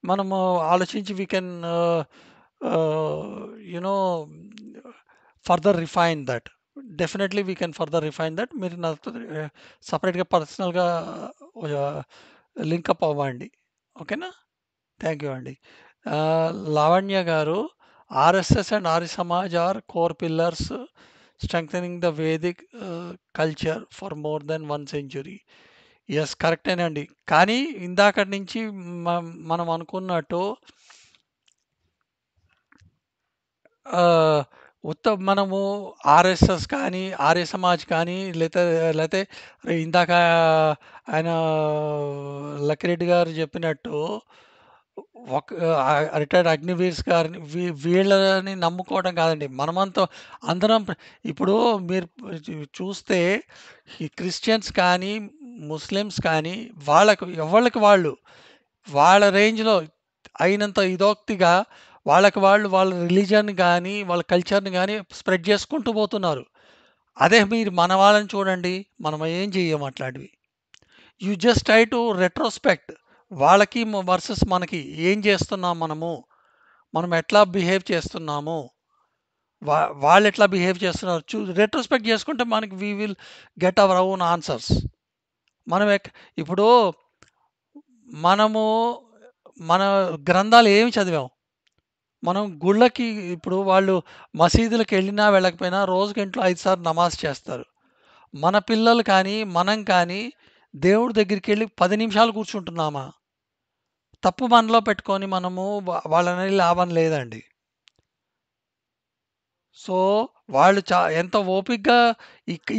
మనము ఆలోచించి we can you know further refine that. Definitely we can further refine that. మీరు నాతో సపరేట్గా పర్సనల్గా లింకప్ అవ్వండి. ఓకేనా? థ్యాంక్ యూ అండి. Lavanya garu, RSS and Arya Samaj are core pillars strengthening the Vedic culture for more than 1 century. Yes, కరెక్టేనండి. కానీ ఇందాకటి నుంచి మనం అనుకున్నట్టు మనము ఆర్ఎస్ఎస్ కానీ, ఆర్య సమాజ్ కానీ, లేతే ఇందాక ఆయన లక్కిరెడ్డి గారు చెప్పినట్టు ఒక రిటైర్డ్ అగ్నివీర్స్ గారిని వీళ్ళని నమ్ముకోవడం కాదండి. మనమంతా అందరం ఇప్పుడు మీరు చూస్తే ఈ క్రిస్టియన్స్ కానీ, ముస్లిమ్స్ కానీ ఎవళ్ళకి వాళ్ళు వాళ్ళ రేంజ్‌లో అయినంత ఇదోక్తిగా వాళ్ళకి వాళ్ళు వాళ్ళ రిలీజియన్ గానీ, వాళ్ళ కల్చర్‌ని గానీ స్ప్రెడ్ చేసుకుంటూ పోతున్నారు. అదే మీరు మన వాళ్ళని చూడండి. మనం ఏం చెయ్యం అట్లాంటివి. You just try to retrospect. వాళ్ళకి వర్సెస్ మనకి ఏం చేస్తున్నాం మనము? మనం ఎట్లా బిహేవ్ చేస్తున్నాము? వాళ్ళెట్లా బిహేవ్ చేస్తున్నారు? రెట్రోస్పెక్ట్ చేసుకుంటే మనకి we will get our own answers. మనం ఇప్పుడు మనము మన గ్రంథాలు ఏమి చదివాం? మనం గుళ్ళకి ఇప్పుడు వాళ్ళు మసీదులకెళ్ళినా వెళ్ళకపోయినా రోజుకి ఇంట్లో 5 సార్లు నమాజ్ చేస్తారు. మన పిల్లలు కానీ, మనం కానీ దేవుడి దగ్గరికెళ్ళి 10 నిమిషాలు కూర్చుంటున్నామా? తప్పు మనలో పెట్టుకొని మనము వాళ్ళని లాభం లేదండి. సో, వాళ్ళు ఎంత ఓపికగా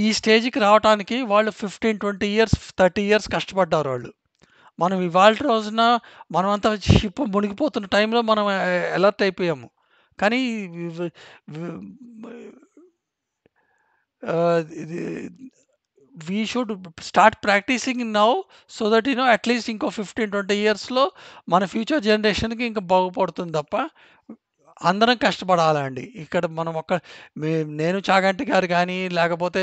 ఈ స్టేజ్‌కి రావటానికి వాళ్ళు 15, 20 ఇయర్స్, 30 ఇయర్స్ కష్టపడ్డారు వాళ్ళు. మనం ఇవాల్టి రోజున మనమంతా షిప్ మునిగిపోతున్న టైంలో మనం అలర్ట్ అయిపోయాము. కానీ వ్ వ్ ఇది we should start practising now so that at least ఇంకో 15, 20 ఇయర్స్‌లో మన ఫ్యూచర్ జనరేషన్‌కి ఇంకా బాగుపడుతుంది తప్ప అందరం కష్టపడాలండి. ఇక్కడ మనం నేను చాగంటి గారు గానీ, లేకపోతే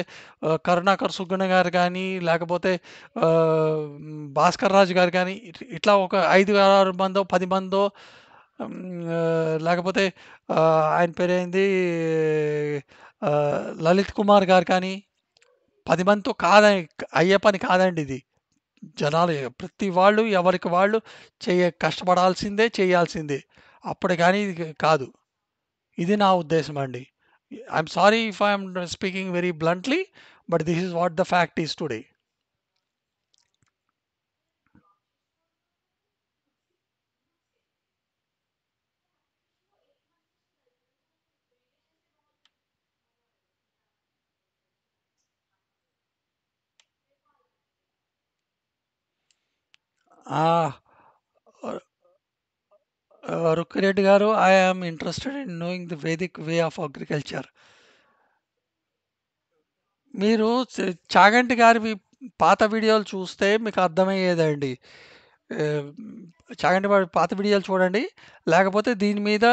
కరుణాకర్ సుగుణ గారు గానీ, లేకపోతే భాస్కర్ రాజు గారు గానీ, ఇట్లా ఒక 5, 6 మందో, 10 మందో, లేకపోతే ఆయన పేరేంది, లలిత్ కుమార్ గారు కానీ, 10 మందితో అయ్యే పని కాదండి ఇది. జనాలు ప్రతి వాళ్ళు ఎవరికి వాళ్ళు కష్టపడాల్సిందే, చేయాల్సిందే. అప్పుడు గానీ ఇది కాదు. ఇది నా ఉద్దేశం అండి. I'm sorry if I'm speaking very bluntly, but this is what the fact is today. Rukkireddy గారు, I am interested in knowing the Vedic way of agriculture. మీరు చాగంటి గారివి పాత వీడియోలు చూస్తే మీకు అర్థమయ్యేదండి. చాగంటి వారి పాత వీడియోలు చూడండి. లేకపోతే దీని మీద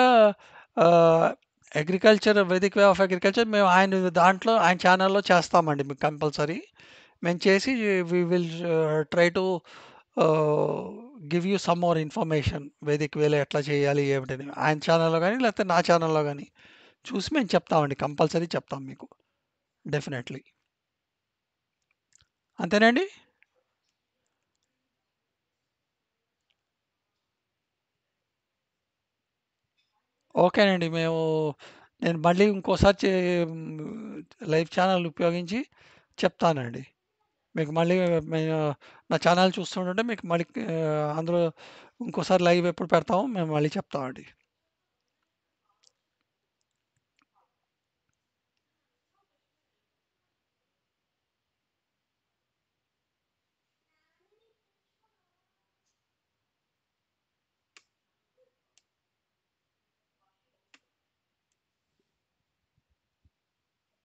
agriculture, Vedic way of agriculture మేము ఆయన ఛానల్‌లో చేస్తామండి మీకు కంపల్సరీ. మేము చేసి we will try to give you some more information. Vedic వేలో ఎట్లా చేయాలి ఏమిటని ఆయన ఛానల్‌లో గానీ, లేకపోతే నా ఛానల్‌లో గానీ చూసి మేము చెప్తామండి. కంపల్సరీ చెప్తాం మీకు. డెఫినెట్‌లీ. అంతేనండి? ఓకేనండి. నేను మళ్ళీ ఇంకోసారి లైవ్ ఛానెల్ ఉపయోగించి చెప్తానండి. మీకు మళ్ళీ మే నా ఛానెల్ చూస్తుంటుంటే మీకు మళ్ళీ అందులో ఇంకోసారి లైవ్ ఎప్పుడు పెడతామో మేము మళ్ళీ చెప్తామండి.